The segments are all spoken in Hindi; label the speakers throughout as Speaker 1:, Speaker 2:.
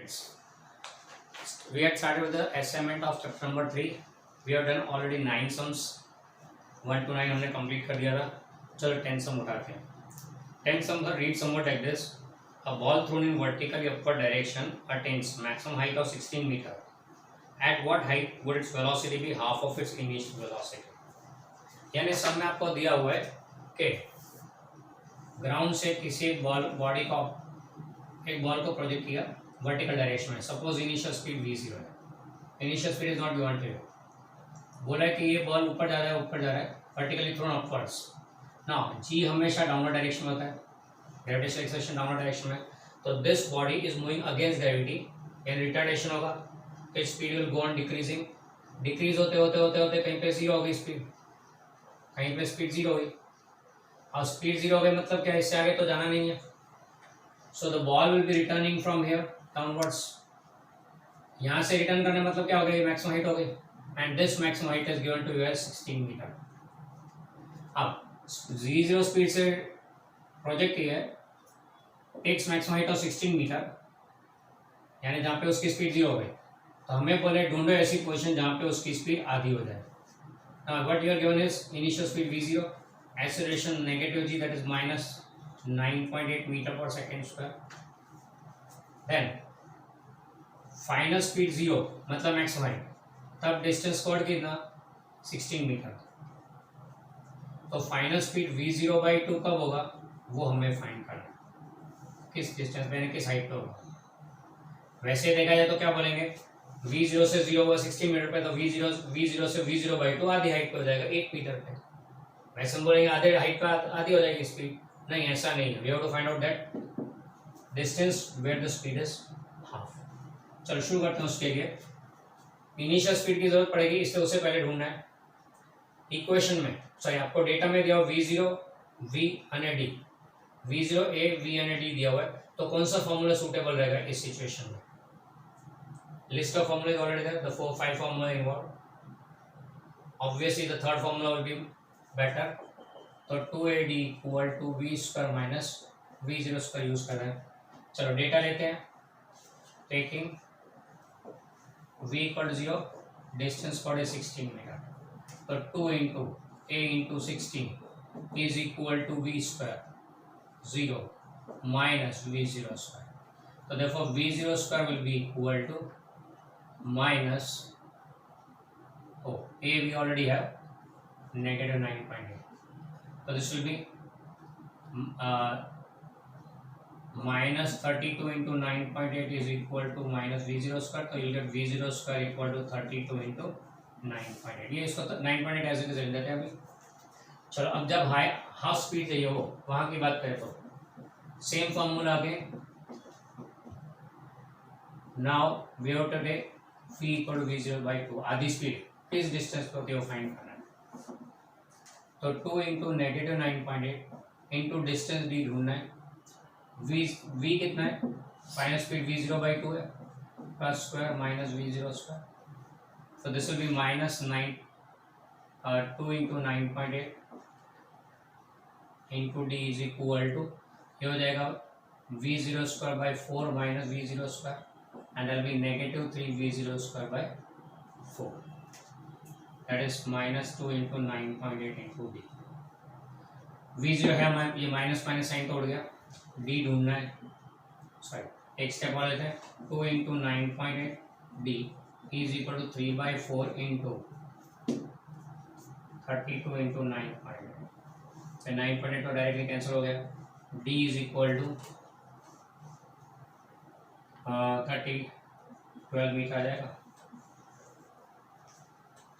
Speaker 1: minutes. We had started with the assignment of chapter number 3. We have done already 9 sums. 1 to 9 हमने कंप्लीट कर दिया था. चलो 10 सम उठाते हैं. 10 sums are read somewhat like this. A ball thrown in vertically upward direction attains maximum height of 16 meter. At what height would its velocity be half of its initial velocity? यानी सब में आपको दिया हुआ है कि ग्राउंड से किसी एक बॉडी को एक बॉल को प्रोजेक्ट किया वर्टिकल डायरेक्शन में. सपोज इनिशियल स्पीड v0 है. Initial speed is not given to you. बोला है कि ये बॉल ऊपर जा रहा है vertically thrown upwards. Now G हमेशा डाउनवर्ड डायरेक्शन में होता है, ग्रेविटेशनल एक्सेलरेशन डाउनवर्ड डायरेक्शन में. तो this body is moving against gravity. यानी रिटार्डेशन होगा तो speed will go on decreasing. Decrease होते होते होते होते कहीं पे जीरो हो गई स्पीड, कहीं पे स्पीड जीरो हुई. और स्पीड जीरो हो गई मतलब क्या, इससे आगे तो जाना नहीं है. So the ball will be returning from here downwards. यहाँ से रिटर्न करने मतलब क्या हो गई, मैक्सिमम हाइट हो गई. And this maximum height is given to you as 16 meter. अब v0 स्पीड से प्रोजेक्ट किया है, takes maximum height of 16 meter, यानी जहाँ पे उसकी स्पीड जीरो हो गई. तो हमें बोले ढूंढो ऐसी पोजीशन जहाँ पे उसकी स्पीड आधी हो जाए. What you are given is initial speed v0, acceleration negative g, that is minus 9.8 metre पर second square. Then final speed 0 मतलब मैक्सिमम हाइट. तब डिस्टेंस कोड कितना 16 मीटर. तो फाइनल स्पीड v0/2 कब होगा वो हमें फाइंड करना है, किस डिस्टेंस पे किस हाइट पे होगा. वैसे देखा जाए तो क्या बोलेंगे, v0 से 0 होगा 16 मीटर पे, तो v0 से v0/2 आधी हाइट पे हो जाएगा 8 मीटर पे. वैसे हम बोलेंगे आधे हाइट पे आधी हो जाएगी स्पीड. नहीं, ऐसा नहीं है. We have to find out that distance where the speed is half. चलो शुरू करते हैं. उसके लिए इनिशियल स्पीड की जरूरत पड़ेगी, इससे उससे पहले ढूंढना है. इक्वेशन में सॉरी आपको डेटा में दिया हुआ v0 v અને d, v0 a v અને d दिया हुआ है. तो कौन सा फॉर्मूला सूटेबल रहेगा इस सिचुएशन में. List of formula is already there, the 4-5 formula involve. Obviously the third formula will be better. तो 2ad equal to v² minus v0² use कर रहे हैं. चलो डेटा लेते हैं. Taking v equal 0, distance covered is 16 meter. तो 2 into a into 16 is equal to v² 0 minus v0². तो देखो v0² will be equal to minus a we already have negative 9.8. So this will be minus 32 into 9.8 is equal to minus v0². तो you'll get v0² equal to 32 into 9.8. ये इसको 9.8 ऐसे कैसे लिख देते हैं अभी. चलो अब जब हाफ स्पीड चाहिए हो वहाँ की बात करें तो सेम फॉर्मूला आगे. Now we have to take v equal to v0/2 आधी स्पीड. इस डिस्टेंस को क्या फाइंड करना है. तो 2 into negative 9.8 into distance d ढूंढना है. v कितना है, फाइनल स्पीड v0/2 है, plus square minus v0². So this will be minus 2 into 9.8 into d is equal to, ये हो जाएगा v0²/4 minus v0² and that will be negative 3v0²/4. That is minus 2 into 9.8 into d. v0 है, ये माइनस माइनस साइन तोड़ गया. d ढूंढना है. सॉरी एक स्टेप और लेते हैं. 2 into 9.8 d is equal to 3/4 into 32 into 9.8. तो 9.8 तो डायरेक्टली कैंसिल हो गया. d is equal to 12 metre आ जाएगा.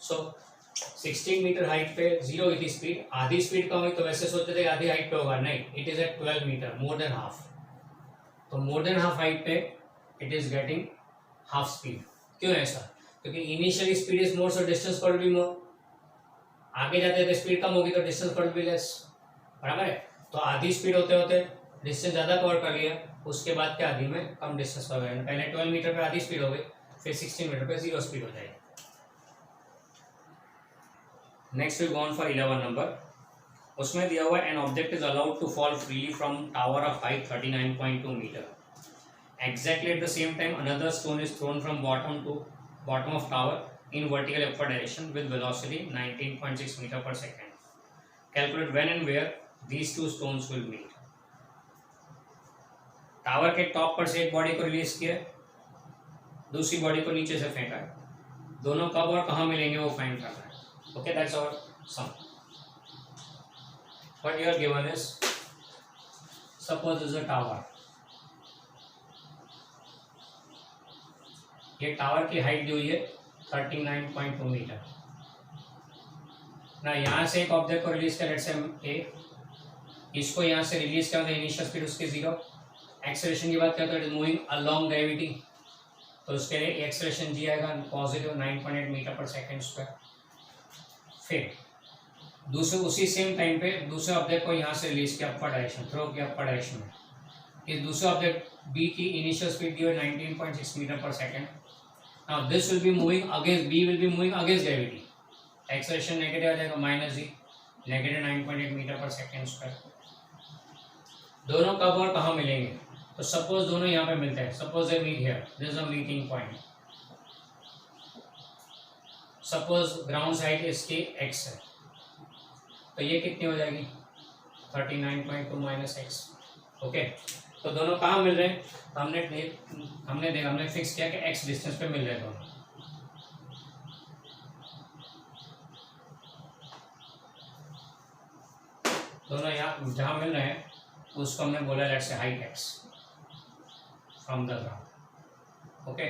Speaker 1: सो 16 मीटर हाइट पे 0 की स्पीड, आधी स्पीड कम हुई तो वैसे सोचते थे आधी हाइट पे होगा, नहीं, it is at 12 metre, more than half. तो मोर देन हाफ हाइट पे it is getting half speed. क्यों ऐसा, क्योंकि initially speed is more, so distance covered भी मोर. आगे जाते तो स्पीड कम होगी तो डिस्टेंस कॉर्ड भी लेस. बराबर है. तो आधी स्पीड होते होते डिस्टेंस ज़्यादा कवर कर लिया, उसके बाद क्या आधी में कम डिस्टेंस कवर कर. पहले 12 मीटर पर आधी स्पीड हो गई, फिर 16 मीटर पर 0 स्पीड हो जाएगी. Next will go on for 11 number. उसमें दिया हुआ an object is allowed to fall freely from tower of height 39.2 metre. Exactly at the same time, another stone is thrown from bottom of tower in vertical upward direction with velocity 19.6 meter per second. Calculate when and where these two stones will meet. Tower के टॉप पर से एक बॉडी को रिलीज किया, दूसरी बॉडी को नीचे से फेंका है, दोनों कब और कहाँ मिलेंगे वो फाइंड करना है. Okay, that's our sum. What you are given is, suppose is a tower. ये टावर की हाइट दी हुई है 39.2 मीटर. ना यहाँ से एक ऑब्जेक्ट को रिलीज किया, लेट्स से ए, इसको यहाँ से रिलीज किया तो इनिशियल स्पीड उसकी 0. एक्सेलरेशन की बात करें तो it is moving along gravity, तो उसके लिए एक्सेलरेशन जी आएगा पॉजिटिव 9.8 मीटर पर सेकेंड स्क्वायर. फिर दूसरे उसी सेम टाइम पे दूसरे ऑब्जेक्ट को यहाँ से रिलीज किया अपर डायरेक्शन, थ्रो किया अपर डायरेक्शन में. इस दूसरे ऑब्जेक्ट बी की इनिशियल स्पीड दी है 19.6 मीटर पर second. Now this will be moving against, B will be moving against gravity, acceleration negative आ जाएगा -g, नेगेटिव 9.8 मीटर पर सेकेंड स्क्वायर. दोनों कब और कहाँ मिलेंगे, तो सपोज दोनों यहाँ पे मिलते हैं, suppose they meet here, this is a meeting point. Suppose ground side इसकी x है, तो ये कितनी हो जाएगी 39.2 माइनस एक्स. ओके, तो दोनों कहाँ मिल रहे हैं, तो हमने फिक्स किया कि x डिस्टेंस पे मिल रहे हैं दोनों. दोनों यहाँ जहाँ मिल रहे हैं उसको हमने बोला let's say height x from the ground. Okay,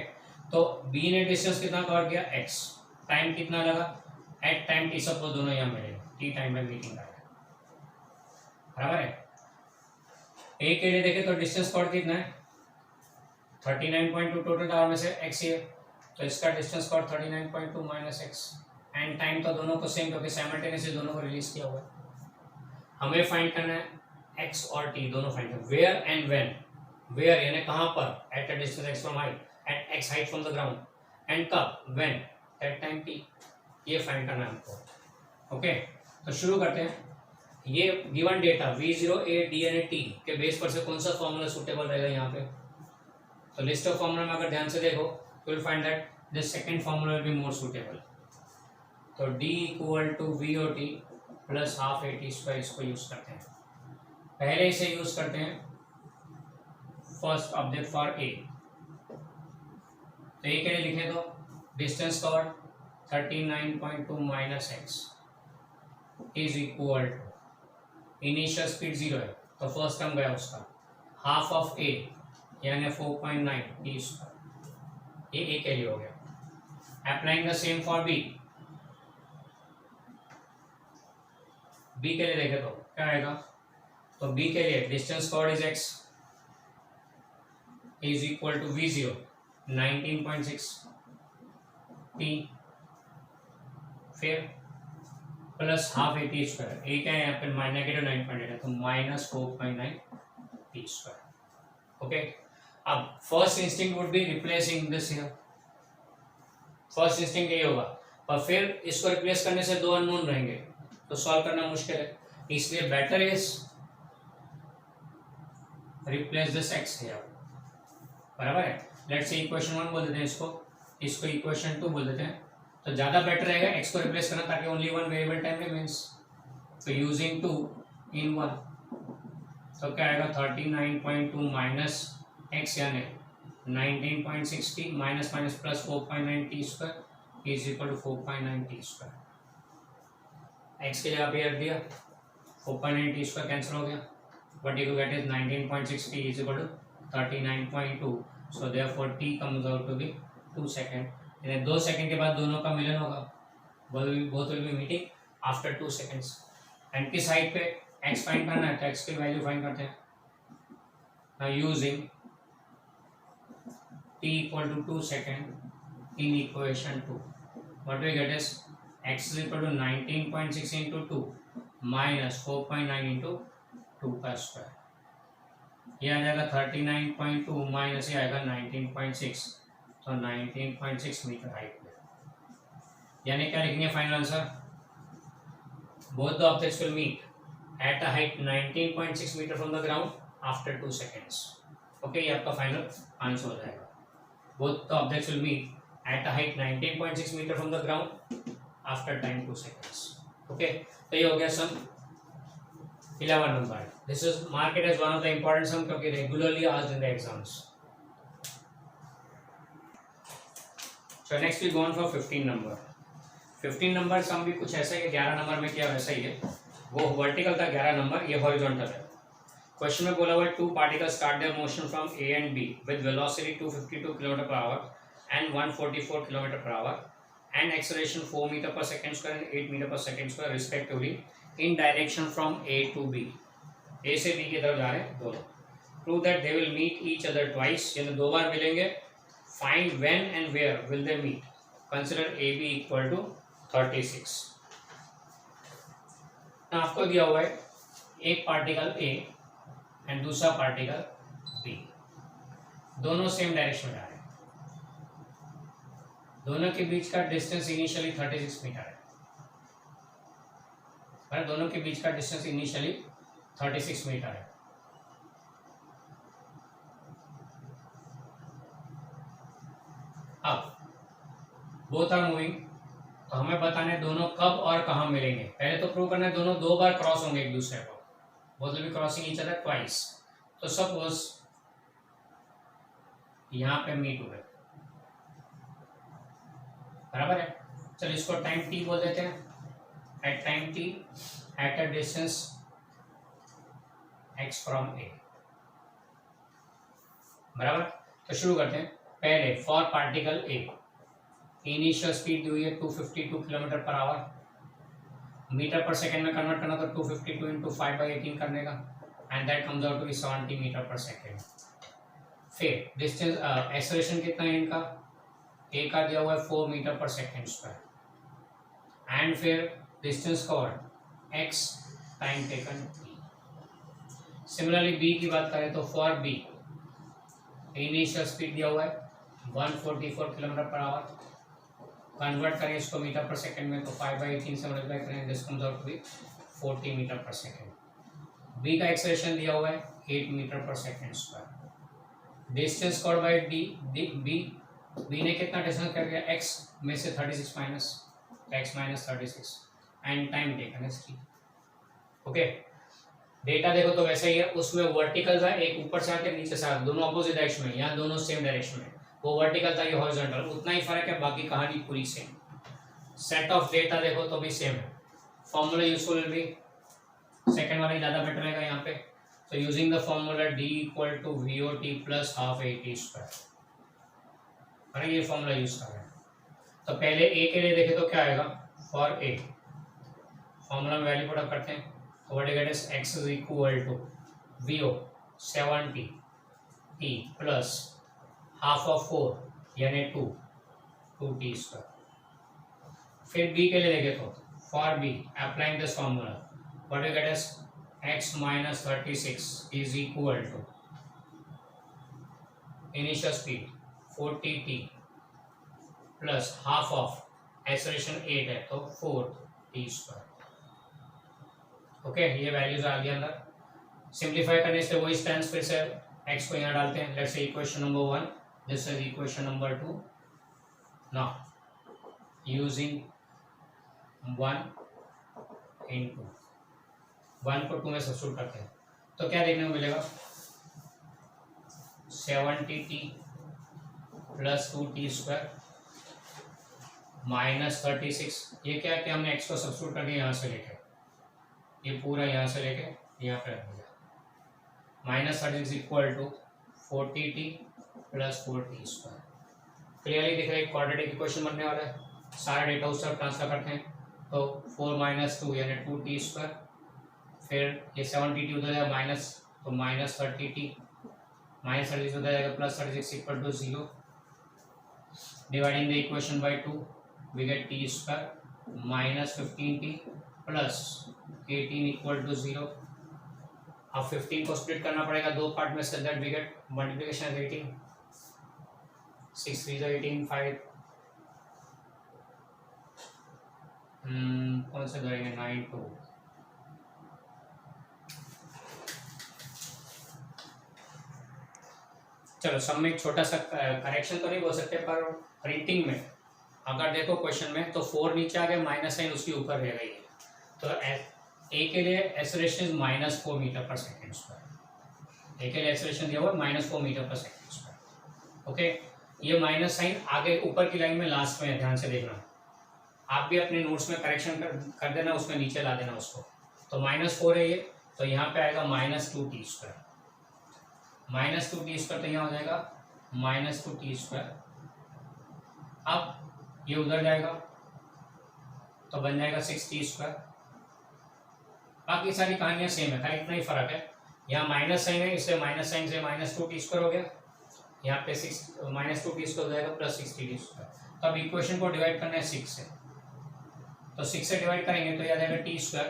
Speaker 1: तो b ने डिस्टेंस कितना कवर किया x, टाइम कितना लगा एट टाइम t, सपोज दोनों यहाँ मिले t टाइम में मीटिंग आ गया, बराबर है. a के लिए देखें तो डिस्टेंस कवर कितना है 39.2, टोटल टावर में से x है, तो इसका distance cover 39.2 minus x. And time तो दोनों को सेम, क्योंकि साइमल्टेनियसली दोनों को रिलीज किया हुआ है. हमें फाइंड करना है x और t दोनों फाइंड करना. वेयर एंड व्हेन, वेयर यानी कहाँ पर, at a distance x from height, at x height from the ground, and कब, व्हेन, एट टाइम t, ये फाइंड करना है हमको. ओके, तो शुरू करते हैं. ये given data v0 a d and t के बेस पर से कौन सा फॉर्मूला सूटेबल रहेगा यहाँ पे, तो लिस्ट ऑफ फॉर्मूला में अगर ध्यान से देखो you will find that this second formula will be more suitable. तो d equal to v o t plus half A T square, इसको यूज करते हैं. पहले इसे यूज करते हैं फर्स्ट ऑब्जेक्ट फॉर ए. तो ए के लिए लिखें तो distance covered 39.2 minus x is equal to, initial speed 0 है तो फर्स्ट टर्म गया उसका, हाफ ऑफ ए यानी 4.9 टी स्क्वायर, ये ए के लिए हो गया. Applying the same for B, B के लिए देखे तो क्या आएगा, तो बी के लिए distance covered is x is equal to v0 19.6 T, फिर plus half A T square, A क्या है यहाँ पे नेगेटिव 9.8 है तो माइनस 4.9 टी स्क्वायर. ओके, अब first instinct would be replacing this here, first instinct यही होगा, और फिर इसको रिप्लेस करने से दो अननोन रहेंगे तो सॉल्व करना मुश्किल है, इसलिए better is replace this x here, बराबर है. लेट्स से इक्वेशन 1 बोल देते हैं इसको इक्वेशन 2 बोल देते हैं, तो ज़्यादा बेटर रहेगा एक्स को रिप्लेस करना ताकि only one variable time remains. तो यूजिंग 2 in 1, तो क्या आएगा 39.2 माइनस एक्स यानी 19.60 minus minus plus 4.9 T square is equal to 4.9 T square. X के लिए आप ये रख दिया, 4.9 टी स्क्वायर कैंसिल हो गया, but you get is 19.60 is equal to 39.2, so therefore t comes out to be 2 second. यानी 2 सेकंड के बाद दोनों का मिलन होगा, both will be meeting after 2 seconds. And किस हाइट पे x फाइंड करना है, तो x की वैल्यू फाइंड करते हैं. Now using t equal to 2 second in equation 2, what we get is x is equal to 19.6 into 2 minus 4.9 into 2 का स्क्वायर, ये आ जाएगा 39.2 माइनस ये आएगा 19.6, तो 19.6 मीटर हाइट पे. यानी क्या लिखेंगे final answer, both the objects will meet at a height 19.6 metre from the ground after 2 seconds. Okay, ये आपका फाइनल आंसर हो जाएगा. Both the objects will meet at a height 19.6 metre from the ground after time 2 seconds. Okay, तो ये हो गया sum 11 number. This is marked as one of the important sum क्योंकि regularly asked in the exams. So next we go on for 15 number. 15 number सम भी कुछ ऐसा ही 11 नंबर में किया वैसा ही है. वो वर्टिकल था 11 नंबर, ये हॉरिजॉन्टल है. क्वेश्चन में बोला हुआ है 2 particles start their motion from A and B with velocity 252 kilometre per hour and 144 kilometre per hour and acceleration 4 metre per second square and 8 metre per second square respectively in direction from A to B. A से बी की तरफ जा रहे हैं दोनों. Prove that they will meet each other twice, यानी 2 बार मिलेंगे. Find when and where will they meet. Consider A B equal to 36. आपको दिया हुआ है एक पार्टिकल ए एंड दूसरा पार्टिकल बी, दोनों सेम डायरेक्शन में जा रहे हैं. दोनों के बीच का डिस्टेंस इनिशियली 36 मीटर है. दोनों के बीच का डिस्टेंस इनिशियली 36 मीटर है. अब बोथ आर मूविंग, तो हमें बताना है दोनों कब और कहाँ मिलेंगे. पहले तो प्रूव करना है दोनों 2 बार क्रॉस होंगे एक दूसरे को. Both will B crossing each other twice. तो सपोज यहाँ पे मीट हुए, बराबर है. चलो इसको टाइम टी बोल देते हैं. At time T at a distance X from A, बराबर. तो शुरू करते हैं. पहले for particle A initial speed दी हुई है 252 किलोमीटर पर आवर. मीटर पर सेकेंड में कन्वर्ट करना तो 252 इंटू 5/18 करने का and that comes out to be 70 metre पर सेकेंड. फिर डिस्टेंस एक्सेलरेशन कितना है इनका, ए का दिया हुआ है 4 मीटर पर सेकेंड स्क्वायर एंड फिर distance covered x time taken t. Similarly B की बात करें तो फॉर बी इनिशियल स्पीड दिया हुआ है 144 किलोमीटर पर आवर. कन्वर्ट करें इसको मीटर पर सेकेंड में तो 5/18 से मल्टीप्लाई करें, this comes out to be 40 metre पर सेकेंड. बी का एक्सेलरेशन दिया हुआ है 8 मीटर पर second square. Distance covered by d B ने कितना डिस्टेंस कर दिया एक्स में से 36 minus x minus 36 and time taken है टी. ओके, डेटा देखो तो वैसे ही है. उसमें वर्टिकल था, एक ऊपर से आके नीचे से आके, दोनों अपोजिट डायरेक्शन में. यहाँ दोनों सेम डायरेक्शन में. वो वर्टिकल था, ये हॉरिजॉन्टल. उतना ही फर्क है, बाकी कहानी पूरी सेम. सेट ऑफ डेटा देखो तो भी सेम है. फॉर्मूला यूजफुल भी सेकंड वाला ज़्यादा बेटर रहेगा यहाँ पे. तो using the formula d equal to v o t plus half A T square, है ये फॉर्मूला यूज कर रहे हैं. तो पहले ए के लिए देखें तो क्या आएगा. फॉर ए फॉर्मूला में वैल्यू पुट अप करते हैं तो what it is x is equal to v o 70 t plus half of 4 यानी 2 टी स्क्वायर. फिर बी के लिए देखें तो for B applying this formula what you get is x minus 36 is equal to initial speed 40 t plus half of acceleration 8 है तो 4 t square. ओके, ये वैल्यूज आ गया अंदर. सिंप्लीफाई करने से वही स्टैंड्स. फिर से x को यहाँ डालते हैं. Let's say equation number 1, this is equation number 2. Now using 1 into 1 को 2 में सब्स्टिट्यूट करते हैं तो क्या देखने को मिलेगा 70t plus 2t square minus 36. ये क्या है कि हमने x को सब्स्टिट्यूट कर दिया यहाँ से लेके, ये पूरा यहाँ से लेके यहाँ पे रख दिया. Minus 36 equal to 40t plus 4t square. Clearly दिख रहा है क्वाड्रेटिक इक्वेशन बनने वाला है. सारा डेटा उस तरफ ट्रांसफर करते हैं तो 4 माइनस 2 यानी 2t स्क्वायर. फिर ये 70t उधर जाएगा माइनस, तो माइनस 30t माइनस 36 उधर जाएगा plus 36 equal to 0. Dividing the equation by 2 we get t square minus 15t plus 18 equal to 0. अब 15 को स्प्लिट करना पड़ेगा 2 पार्ट में, so that we get multiplication 18. 6 3 18 5 कौन से करेंगे 9 2. चलो सब में एक छोटा सा करेक्शन तो नहीं बोल सकते, पर प्रिंटिंग में अगर देखो क्वेश्चन में तो 4 नीचे आ गया, माइनस साइन उसके ऊपर रह गई है, तो ए के लिए एक्सेलरेशन इज -4 मीटर पर सेकेंड स्क्वायर। ए के लिए एक्सेलरेशन दिया हुआ है -4 मीटर पर सेकेंड स्क्वायर। ओके, ये माइनस साइन आगे ऊपर की लाइन में लास्ट में है, ध्यान से देखना। आप भी अपने नोट्स में करेक्शन कर देना, उसमें नीचे ला देना उसको। तो -4 है ये, तो यहाँ पे आएगा -2t स्क्वायर, -2t स्क्वायर, तो यहाँ हो जाएगा -2t स्क्वायर। अब ये उधर जाएगा तो बन जाएगा 6t स्क्वायर। बाकी सारी कहानियां सेम है, खाली इतना ही फर्क है, यहाँ माइनस साइन है इसलिए माइनस साइन से -2t स्क्वायर हो गया, यहाँ पे -2t स्क्वायर हो जाएगा +6t स्क्वायर। तो अब इक्वेशन को डिवाइड करना है 6 से, तो 6 से डिवाइड करेंगे तो यह आ जाएगा t स्क्वायर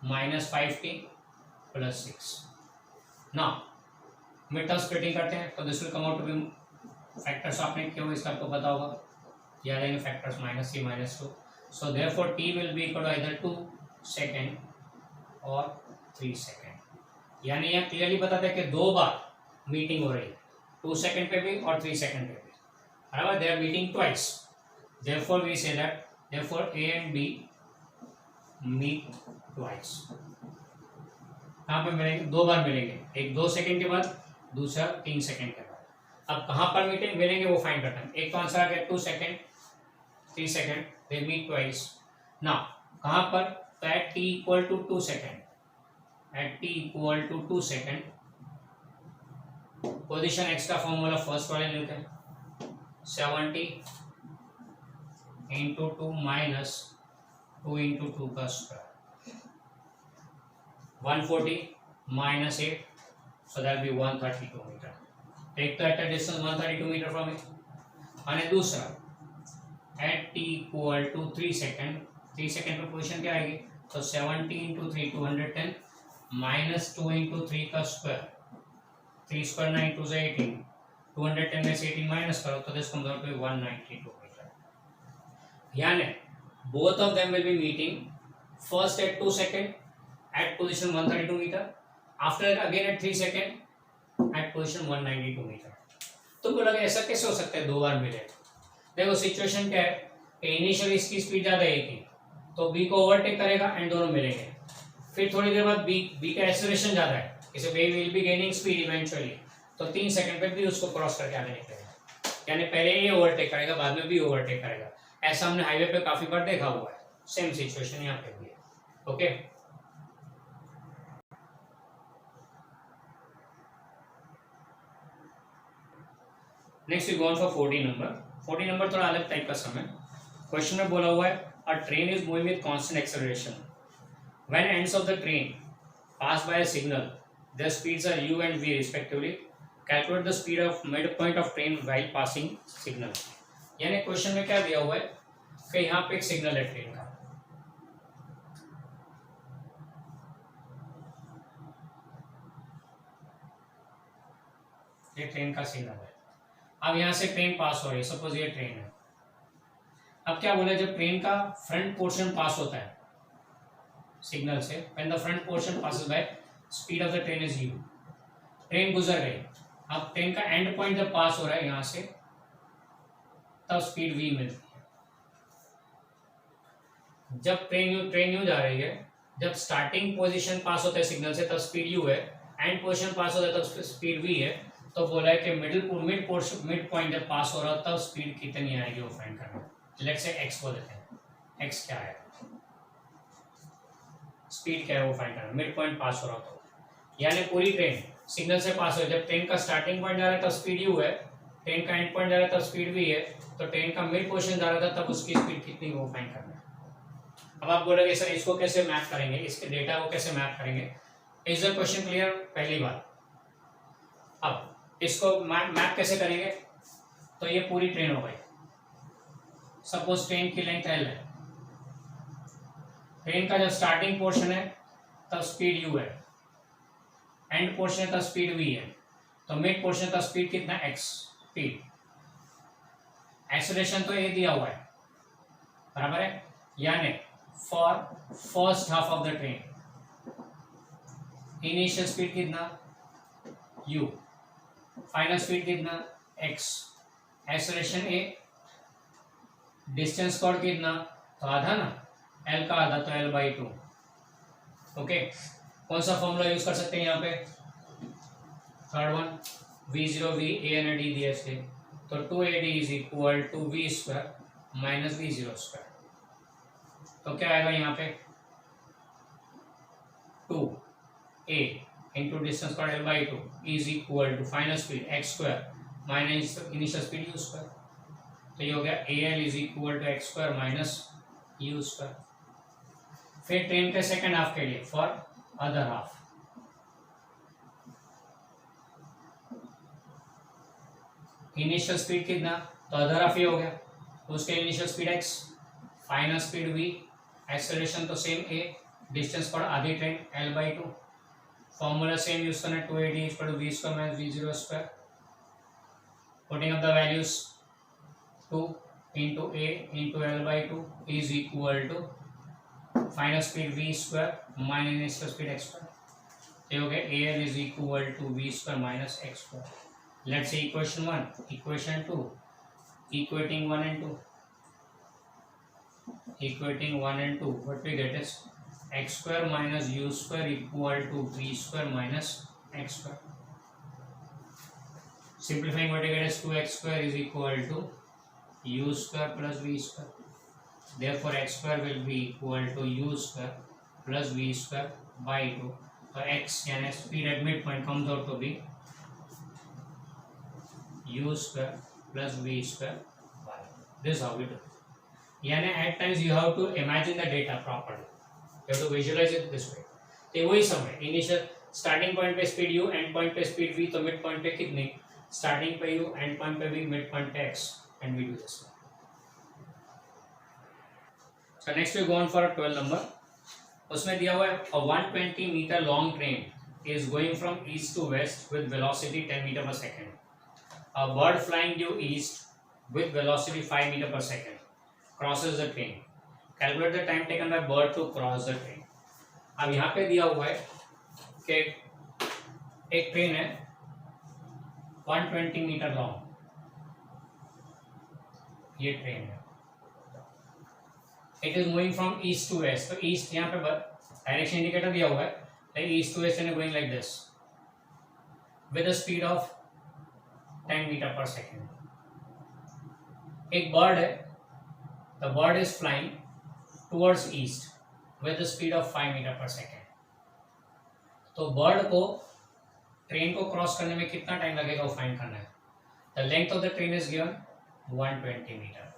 Speaker 1: -5t + 6। ना मिड टर्म स्प्लिटिंग करते हैं तो this will come out to be factors, आपने किया होगा इसका आपको पता होगा, ये आ जाएंगे factors -3 -2। So therefore t will be equal to either 2 second और 3 सेकेंड। यानी यह क्लियरली बताता है कि 2 बार मीटिंग हो रही है, 2 सेकेंड पे भी और 3 सेकेंड पे भी, बराबर, they are meeting twice. Therefore we say that therefore A and B meet twice। कहाँ पे मिलेंगे? 2 बार मिलेंगे, एक 2 सेकंड के बाद, दूसरा 3 सेकंड के बाद। अब कहाँ पर मीटिंग मिलेंगे वो फाइंड करना है। एक तो आंसर आ गया 2 second 3 second, they meet twice. ना कहाँ पर? तो at t equal to 2 second, at t equal to 2 second position x का फॉर्मूला फर्स्ट वाले लेते हैं, 70 इंटू 2 माइनस 2 इंटू 2 का square, 140 minus 8, so that be 132 metre. एक तो at a distance 132 metre from it, और दूसरा at t equal to 3 second, 3 second पर पोजिशन क्या आएगी? तो 70 इंटू 3 210 माइनस 2 इंटू 3 का स्क्वायर, 3 स्क्वायर 9 2 से 18, 210 में से 18 माइनस करो तो this comes out to 192 metre. यानी both of them will be meeting first at 2 second at position 132 meter, after that again at 3 second at position 192 meter। तो बोला ऐसा कैसे हो सकता है 2 बार मिले? देखो सिचुएशन क्या है कि इनिशियल इसकी स्पीड ज़्यादा है की, तो बी को ओवरटेक करेगा एंड दोनों मिलेंगे। फिर थोड़ी देर बाद बी का एक्सेलरेशन ज़्यादा है, इसे B will be gaining speed eventually, तो 3 सेकंड पे भी उसको क्रॉस करके आगे निकलेगा, यानी पहले ए ओवरटेक करेगा बाद में बी ओवरटेक करेगा। ऐसा हमने हाईवे पे काफी बार देखा हुआ है, सेम सिचुएशन यहाँ पे भी है। Okay, next we go on for 14 number. 14 number थोड़ा अलग टाइप का सम है। क्वेश्चन में बोला हुआ है a train is moving with constant acceleration, when ends of the train pass by a signal their speeds are u and v respectively, calculate the speed of midpoint of train while passing signal। यानी क्वेश्चन में क्या दिया हुआ है कि यहाँ पे एक सिग्नल है ट्रेन का, ये ट्रेन का सिग्नल है। अब यहाँ से ट्रेन पास हो रही है, सपोज ये ट्रेन है। अब क्या बोला, जब ट्रेन का फ्रंट पोर्शन पास होता है सिग्नल से, when the front portion passes by speed of the train is u, train गुजर रही। अब ट्रेन का एंड पॉइंट जब पास हो रहा है यहाँ से, तब स्पीड v मिलती है। जब ट्रेन यू जा रही है, जब स्टार्टिंग पोजीशन पास होता है सिग्नल से तब स्पीड u है, एंड पोजीशन पास होता है तब स्पीड v है। तो बोला है कि मिड पॉइंट जब पास हो रहा है तब स्पीड कितनी आएगी वो फाइंड करना। लेट्स से x बोल देते हैं, x क्या है, स्पीड क्या है वो फाइंड करना, मिड पॉइंट पास हो रहा तो, यानी पूरी ट्रेन सिग्नल से पास हो, जब ट्रेन का स्टार्टिंग पॉइंट जा रहा है तब स्पीड u है, ट्रेन का एंड पॉइंट जा रहा है तब स्पीड v है, तो ट्रेन का मिड पोजीशन जा रहा था तब उसकी स्पीड कितनी वो फाइंड करना है। अब आप बोलोगे सर इसको कैसे मैप करेंगे, इसके डेटा को कैसे मैप करेंगे? Is the question clear? पहली बात, अब इसको मैप कैसे करेंगे? तो ये पूरी ट्रेन हो गई, सपोज ट्रेन की लेंथ l है, ट्रेन का जब स्टार्टिंग पोर्शन है तब स्पीड u है, एंड पोर्शन है तब स्पीड v है, तो मिड पोर्शन का स्पीड कितना x स्पीड, एक्सेलरेशन तो ये दिया हुआ है, बराबर है। यानी for first half of the train initial speed कितना u, फाइनल स्पीड कितना x, acceleration a, distance covered कितना तो आधा ना, l का आधा तो l/2। ओके, कौन सा फॉर्मूला यूज कर सकते हैं यहाँ पे, third one, v0 v a and d दिया इसलिए, तो 2ad is equal to v square minus v0 square. तो क्या आएगा यहाँ पे 2a into distance covered l/2 is equal to final speed x square minus initial speed u square. तो ये हो गया al is equal to x square minus u square. फिर ट्रेन के सेकेंड हाफ के लिए for other half, initial speed कितना तो अदर हाफ ये हो गया, तो उसके initial speed x, final speed v, acceleration तो सेम a, डिस्टेंस पर आधी train l/2, formula same use करना 2ad equal to v square minus v0 square. Putting up the values 2 into a into l/2 is equal to final speed v square minus initial speed x square। ये हो गया al is equal to v square minus x square। Let's see equation 1, equation 2, equating 1 and 2, equating 1 and 2, what we get is x square minus u square equal to v square minus x square। Simplifying what we get is 2x square is equal to u square plus v square, therefore x square will be equal to u square plus v square by 2। तो x यानी speed at midpoint comes out to be u square plus v square by, this is how we do it। यानी at times you have to imagine the data properly, you have to visualize it this way। तो वही समय इनिशियल स्टार्टिंग पॉइंट पे स्पीड u, एंड पॉइंट पे स्पीड v, तो मिड पॉइंट पे कितनी, स्टार्टिंग पे u, एंड पॉइंट पे v, मिड पॉइंट पे x, and we do this one। So next we go on for a 12 number, उसमें दिया हुआ है a 120 meter long train is going from east to west with velocity 10 meter per second, a bird flying due east with velocity 5 meter per second crosses the train, calculate the time taken by bird to cross the train। अब यहाँ पे दिया हुआ है कि एक ट्रेन है 120 मीटर लॉन्ग, ये ट्रेन है, it is moving from east to west. तो ईस्ट यहाँ पे डायरेक्शन इंडिकेटर दिया हुआ है, east to west and going like this with the speed of 10 metre पर सेकेंड। एक बर्ड है, the bird is flying towards east with the speed of 5 metre पर सेकेंड। तो बर्ड को ट्रेन को क्रॉस करने में कितना टाइम लगेगा वो फाइंड करना है। The length of the train is given 120 metre,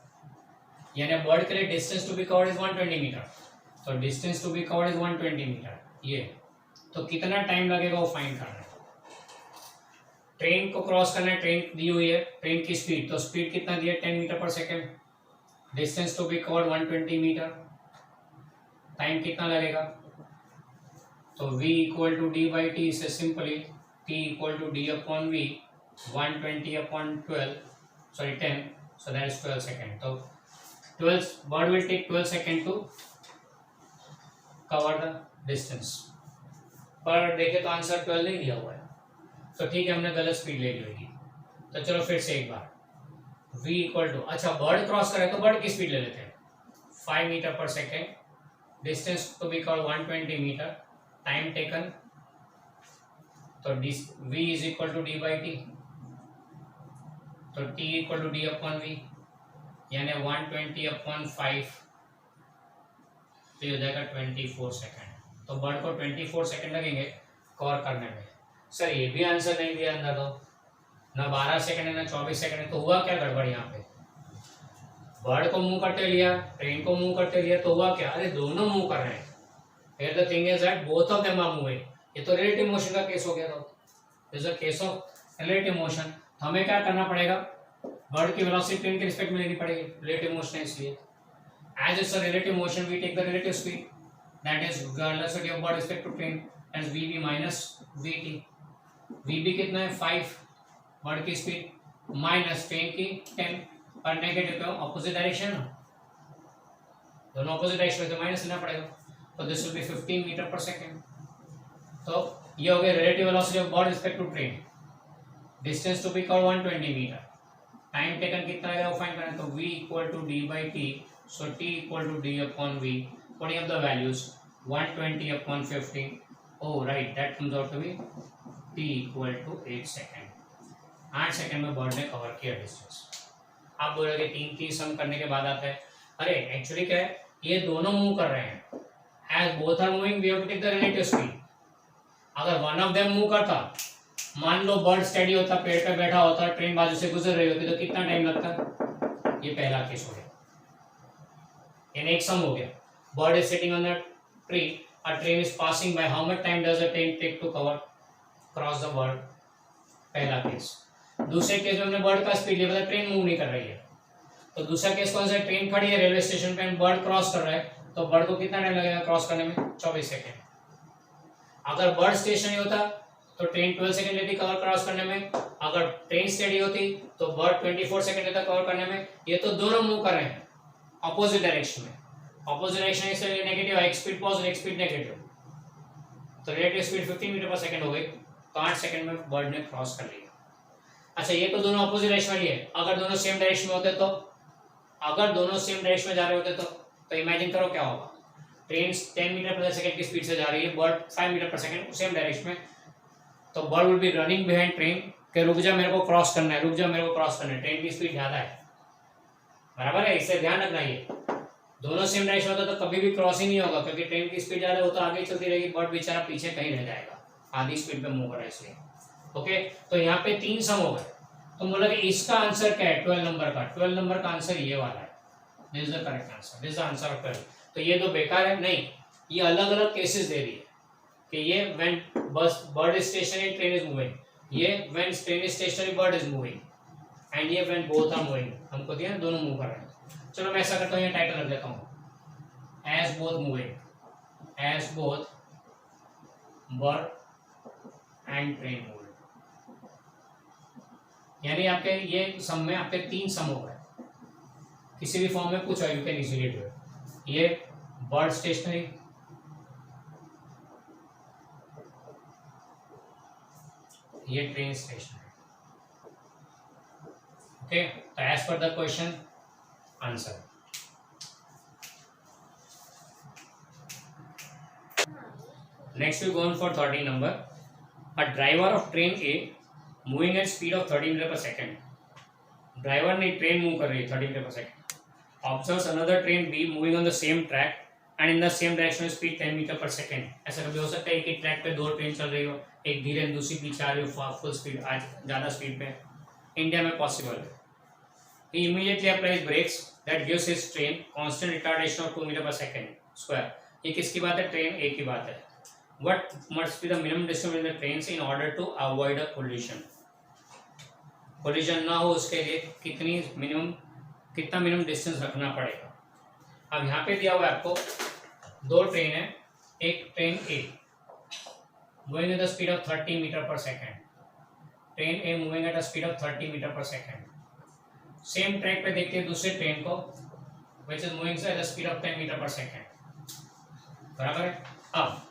Speaker 1: यानी बर्ड के लिए distance to be covered is 120 metre, तो distance to be covered is 120 metre ये, तो कितना टाइम लगेगा वो फाइंड करना है। ट्रेन को क्रॉस करना है, ट्रेन दी हुई है, ट्रेन की स्पीड, तो स्पीड कितना दी है 10 मीटर पर second, distance to be covered 120 metre, time कितना लगेगा, तो v equal to D by T, इसे simply t equal to D upon V 120 upon 12 sorry 10, so that is 12 seconds। So 12 bird will take 12 seconds to cover the distance, पर देखे तो आंसर 12 नहीं दिया हुआ है, तो ठीक है हमने गलत स्पीड ले ली होगी। तो चलो फिर से एक बार v इक्वल टू, अच्छा बर्ड क्रॉस करे तो बर्ड की स्पीड ले लेते हैं 5 मीटर पर second, distance to be covered 120 metre, time taken, तो v is equal to D by t, तो t equal to D upon v, यानी 120 अपॉन 5, तो ये हो जाएगा 24 सेकेंड। तो बर्ड को 24 सेकेंड लगेंगे कवर करने में। सर ये भी आंसर नहीं दिया अंदर, तो ना 12 सेकेंड है ना 24 सेकेंड है, तो हुआ क्या गड़बड़ यहाँ पे, बर्ड को मूव करते लिया, ट्रेन को मूव करते लिया, तो हुआ क्या, अरे दोनों मूव कर रहे हैं। Here the thing is that both of them are moving, ये तो रिलेटिव मोशन का केस हो गया था, this is a case of relative motion. तो हमें क्या करना पड़ेगा, बर्ड की वेलोसिटी ट्रेन के रिस्पेक्ट में लेनी पड़ेगी, रिलेटिव मोशन है इसलिए। As it's a relative motion we take the relative speed, that is velocity of bird respect to train as VB minus VT. VB कितना है 5, बर्ड की स्पीड माइनस ट्रेन की 10, पर नेगेटिव पे ऑपोजिट डायरेक्शन, दोनों ऑपोजिट डायरेक्शन में तो माइनस लेना पड़ेगा, तो दिस विल बी 15 मीटर पर सेकेंड। तो ये हो गया relative velocity of bird respect to train, distance to be cover 120 metre, time taken कितना आएगा वो फाइंड करना, तो v equal to D by t, so t equal to D upon v, putting up the values 120 upon 50, oh right that comes out to be t equal to 8 second, 8 second में बर्ड ने कवर किया डिस्टेंस। आप बोलोगे तीन सम करने के बाद आता है, अरे एक्चुअली क्या है, ये दोनों मूव कर रहे हैं, as both are moving we have to take the relative speed. अगर वन ऑफ देम मूव करता, मान लो बर्ड स्टडी होता, पेड़ पे बैठा होता, ट्रेन बाजू से गुजर रही होती, तो कितना टाइम लगता? ये पहला केस हो गया, यानी एक सम हो गया, bird is sitting on the tree, a train is passing by, how much time does the train take to cover cross the bird, पहला केस। दूसरे केस में हमने बर्ड का स्पीड लिया, ट्रेन मूव नहीं कर रही है, तो दूसरा केस कौन सा? ट्रेन खड़ी है रेलवे स्टेशन पे, बर्ड क्रॉस कर रहा है, तो बर्ड को कितना टाइम लगेगा क्रॉस करने में? 24 सेकेंड। अगर बर्ड स्टेशन ही होता तो ट्रेन 12 सेकेंड लेती कवर क्रॉस करने में, अगर ट्रेन स्टेडी होती तो बर्ड 24 सेकेंड लेता कवर करने में। ये तो दोनों मूव कर रहे हैं ऑपोजिट डायरेक्शन में, ऑपोजिट डायरेक्शन इसलिए नेगेटिव, एक स्पीड पॉजिटिव एक स्पीड नेगेटिव, तो रिलेटिव स्पीड 15 मीटर पर सेकेंड हो गई, तो 8 सेकेंड में बर्ड ने क्रॉस कर लिया। अच्छा, ये तो दोनों ऑपोजिट डायरेक्शन में है, अगर दोनों सेम डायरेक्शन में होते तो, अगर दोनों सेम डायरेक्शन में जा रहे होते तो इमेजिन करो क्या होगा, ट्रेन 10 मीटर पर सेकंड की स्पीड से जा रही है, bird 5 metre per second same direction में, तो bird will be running behind train कि रुक जा मेरे को क्रॉस करना है, रुक जा मेरे को क्रॉस करना है, ट्रेन की स्पीड ज़्यादा है, बराबर है, इससे ध्यान रखना। ये दोनों सेम डायरेक्शन होता तो कभी भी क्रॉस ही नहीं होगा, क्योंकि ट्रेन की स्पीड ज़्यादा हो तो आगे चलती रहेगी, बर्ड बेचारा पीछे कहीं रह जाएगा, आधी स्पीड पे मूव कर रहा है इसलिए। ओके, तो यहाँ पे 3 सम हो गए, तो बोला कि इसका आंसर क्या है 12 नंबर का, 12 नंबर का आंसर ये वाला है, this is the correct answer, this is the answer of 12। तो ये तो बेकार है, नहीं, ये अलग अलग केसेस दे रही है कि ये व्हेन बस bird is stationary train is moving, ये when train is stationary bird is moving, and ये व्हेन बोथ आर मूविंग, हमको दिया ना दोनों मूव कर रहे हैं। चलो मैं ऐसा करता हूँ, ये टाइटल रख देता हूँ, as both moving, as both bird and train moving, यानी आपके ये सम में आपके 3 सम हो गए, किसी भी फॉर्म में पूछो you can easily do it. ये बर्ड स्टेशनरी, ये ट्रेन स्टेशनरी, ओके, तो as per the question answer. Next we go on for 13 number, a driver of train A moving at speed of 30 metre पर सेकेंड, ड्राइवर ने ट्रेन मूव कर रही है 30 मीटर पर second, observes another train B moving on the same track and in the same direction with speed 10 metre पर सेकेंड। ऐसा कभी हो सकता है कि ट्रैक पे 2 ट्रेन चल रही हो, एक धीरे दूसरी पीछे आ रही हो फुल स्पीड, आज ज़्यादा स्पीड पे, इंडिया में पॉसिबल है। He immediately applies brakes that gives his train constant retardation of 2 metre पर सेकेंड स्क्वायर। ये किसकी बात है? ट्रेन ए की बात है। What must be the minimum distance between the trains in order to avoid a collision? Collision ना हो उसके लिए कितना मिनिमम डिस्टेंस रखना पड़ेगा। अब यहाँ पे दिया हुआ है आपको 2 ट्रेन है, एक train A moving at the speed of 30 metre पर second, train A moving at the speed of 30 metre पर सेकेंड, सेम ट्रैक पे देखते हैं दूसरे ट्रेन को which is moving at the speed of 10 metre पर सेकेंड, बराबर है। अब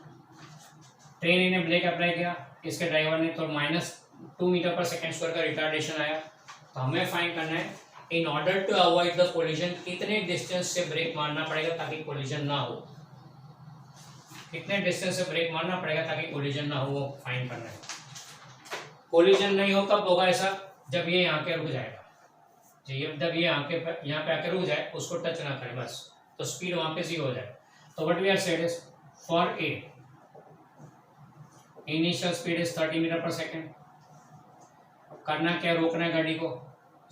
Speaker 1: ट्रेन ए ने ब्रेक अप्लाई किया, इसके ड्राइवर ने, तो -2 मीटर पर सेकेंड स्क्वायर का रिटार्डेशन आया, तो हमें फाइंड करना है in order to avoid the collision कितने डिस्टेंस से ब्रेक मारना पड़ेगा ताकि कोलिजन ना हो, कितने डिस्टेंस से ब्रेक मारना पड़ेगा ताकि कोलिजन ना हो, वो फाइंड करना है। कोलिजन नहीं हो कब होगा ऐसा? जब ये यहाँ के रुक जाएगा, जब ये यहाँ पे आके रुक जाए, उसको टच ना करे बस, तो स्पीड वहां पे 0 हो जाए। तो what we are said is for a initial speed is 30 metre पर सेकेंड, करना क्या? रोकना है गाड़ी को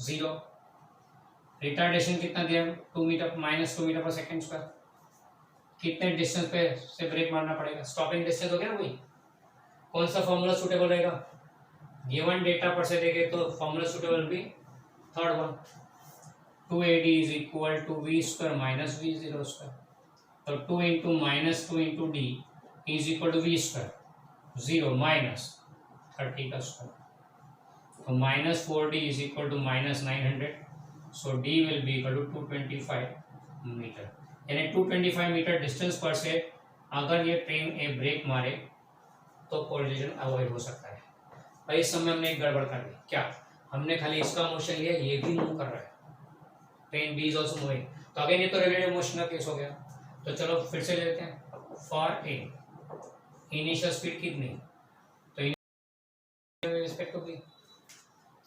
Speaker 1: 0, रिटार्डेशन कितना दिया? -2 मीटर पर सेकेंड स्क्वायर, कितने डिस्टेंस पे से ब्रेक मारना पड़ेगा? स्टॉपिंग डिस्टेंस हो गया ना, वही कौन सा फॉर्मूला सूटेबल रहेगा? गिवन डेटा पर से देखे तो फॉर्मूला सूटेबल भी third one, 2AD is equal to V square minus V0 square, तो 2 into D is equal to V square, 0 minus 30 का स्क्वायर, तो -4D is equal to -900, so D will be equal to 225 metre, यानी 225 मीटर डिस्टेंस पर से अगर ये ट्रेन ए ब्रेक मारे तो कोलिजन अवॉइड हो सकता है। भाई इस समय हमने एक गड़बड़ कर दी। क्या? हमने खाली इसका मोशन लिया, ये भी मूव कर रहा है, train B is also moving. तो अगेन ये तो रिलेटिव मोशन का केस हो गया। तो चलो फिर से ले लेते हैं। फॉर ए इनिशियल स्पीड कितनी, तो respect to B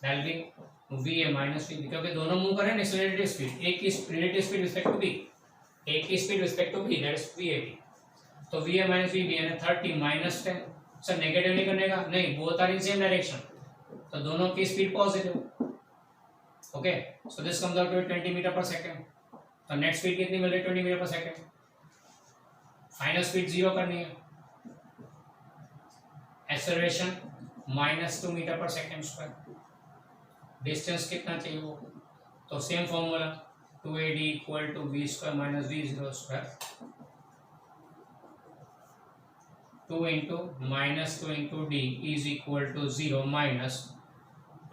Speaker 1: that B V A minus V, क्योंकि दोनों मूव कर रहे हैं रिलेटिव स्पीड। एक की relative speed respect to B, एक की speed respect to B, that is V A B. तो V A minus V B यानी 30 माइनस 10। सर नेगेटिव नहीं करने का, नहीं, both are in same direction, तो दोनों की speed positive. Okay, so this comes out to 20 metre per second. तो नेट स्पीड कितनी मिल रही है? 20 metre per second. Final speed 0 करनी है, acceleration -2 metre per second square. Distance कितना चाहिए वो, तो same formula 2ad equal to v square minus v0 square 2 into -2 into d is equal to 0 minus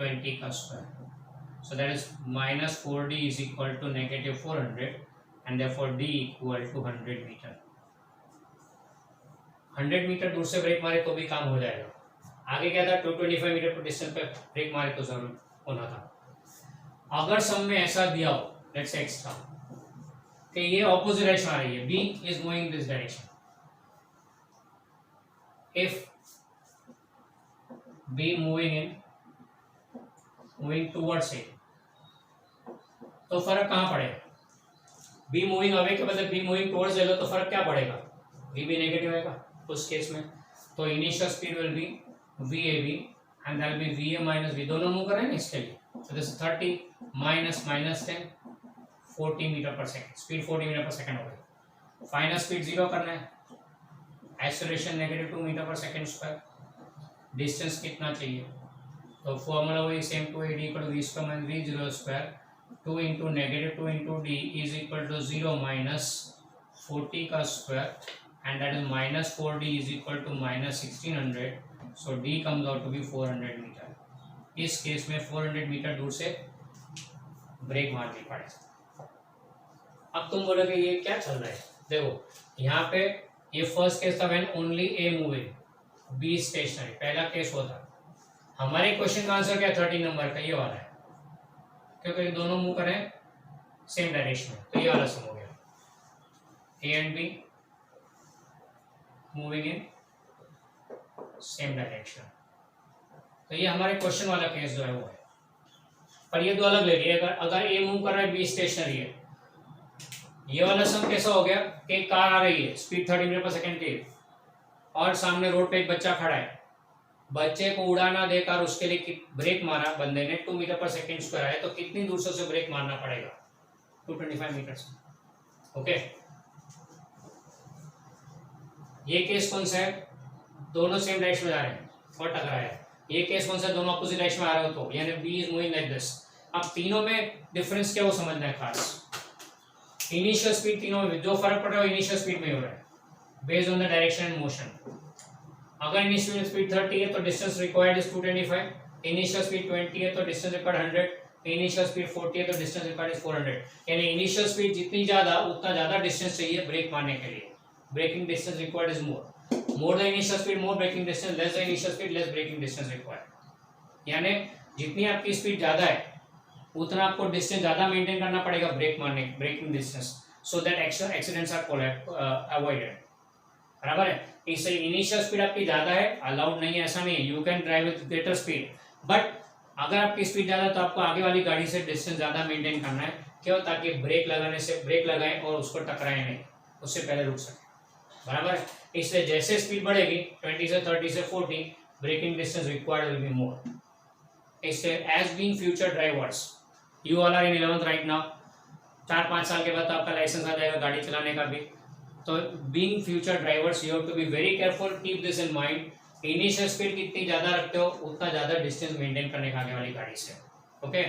Speaker 1: 20 का square. So that is minus 4d is equal to negative 400 and therefore d equal to 100 meter. 100 metre दूर से ब्रेक मारे तो भी काम हो जाएगा। आगे क्या था? 225 मीटर पर डिस्टेंस पे ब्रेक मारे तो जरूर होना था। अगर सम में ऐसा दिया हो, लेट्स से एक्स्ट्रा, कि ये ऑपोजिट डायरेक्शन आ रही है, b is moving this direction, if b moving towards a, तो फर्क कहाँ पड़ेगा? बी मूविंग अवे के बदले बी मूविंग टुवर्ड्स ले लो तो फर्क क्या पड़ेगा? बी भी नेगेटिव आएगा उस केस में। तो initial speed will be V A B and that will be V A minus V, दोनों मूव कर रहे हैं इसके लिए। तो this 30 minus -10 40 metre per second, speed 40 metre per second हो गई। फाइनल स्पीड 0 करना है, acceleration -2 metre per second square. Distance कितना चाहिए, तो फॉर्मूला वही same 2ad equal to v square minus v0 square 2 into -2 into d is equal to 0 minus 40 का square and that is minus 4d is equal to minus 1600। So d comes out to be 400 metre. इस केस में 400 मीटर दूर से ब्रेक मारनी पड़ेगी। अब तुम बोलोगे ये क्या चल रहा है? देखो यहाँ पे ये फर्स्ट केस था when only A moving, B stationary, पहला केस होता। हमारे क्वेश्चन का आंसर क्या है? 13 नंबर का ये वाला है, क्योंकि दोनों मूव करें सेम डायरेक्शन में, तो ये वाला सम हो गया। ए and be moving in same direction, तो ये हमारे क्वेश्चन वाला केस जो है वो है। पर ये दो अलग ले रही है। अगर ए मूव कर रहा है, बी स्टेशनरी है, ये वाला सम कैसा हो गया कि कार आ रही है स्पीड 30 मीटर पर सेकंड की और सामने रोड पे एक बच्चा खड़ा है, बच्चे को उड़ाना देकर उसके लिए ब्रेक मारा बंदे ने, 2 मीटर पर सेकंड स्क्वायर है, तो कितनी दूर से उसे ब्रेक मारना पड़ेगा? 225 मीटर से। ओके, ये केस कौन सा है? दोनों सेम डायरेक्शन में जा रहे हैं और टकराया है। ये केस कौन सा है? दोनों अपोजिट डायरेक्शन में आ रहे हो, तो यानी B is moving like this. अब तीनों में डिफरेंस क्या वो समझना है खास। इनिशियल स्पीड तीनों में जो फर्क पड़ रहा है इनिशियल स्पीड में हो रहा है based on the direction and motion. अगर इनिशियल स्पीड 30 है तो distance required is 225, initial speed 20 है तो डिस्टेंस रिक्वायर्ड 100, इनिशियल स्पीड 40 है तो डिस्टेंस रिक्वायर्ड इज 400। यानी इनिशियल स्पीड जितनी ज्यादा उतना ज्यादा डिस्टेंस चाहिए ब्रेक मारने के लिए। Braking distance required is more the initial speed more braking distance, less the initial speed less braking distance required. यानी जितनी आपकी स्पीड ज्यादा है उतना आपको डिस्टेंस ज्यादा मेंटेन करना पड़ेगा braking distance, so that accidents are avoided. बराबर है? इससे इनिशियल स्पीड आपकी ज्यादा है, अलाउड नहीं है, ऐसा नहीं है, you can drive with greater speed, but अगर आपकी स्पीड ज्यादा है तो आपको आगे वाली गाड़ी से डिस्टेंस ज्यादा मेंटेन करना है। क्यों? ताकि ब्रेक लगाएं और उसको टकराए नहीं, उससे पहले रुक सके। बराबर है? इसलिए जैसे स्पीड बढ़ेगी 20 से 30 से 40, braking distance required will be more. इसलिए as being future drivers, you all are in 11th right now, 4-5 साल के बाद तो आपका लाइसेंस आ जाएगा गाड़ी चलाने का भी। तो being future drivers you have to be very careful, keep this in mind. Initial speed कितनी ज्यादा रखते हो उतना ज्यादा डिस्टेंस मेंटेन करने का आगे वाली गाड़ी से। ओके,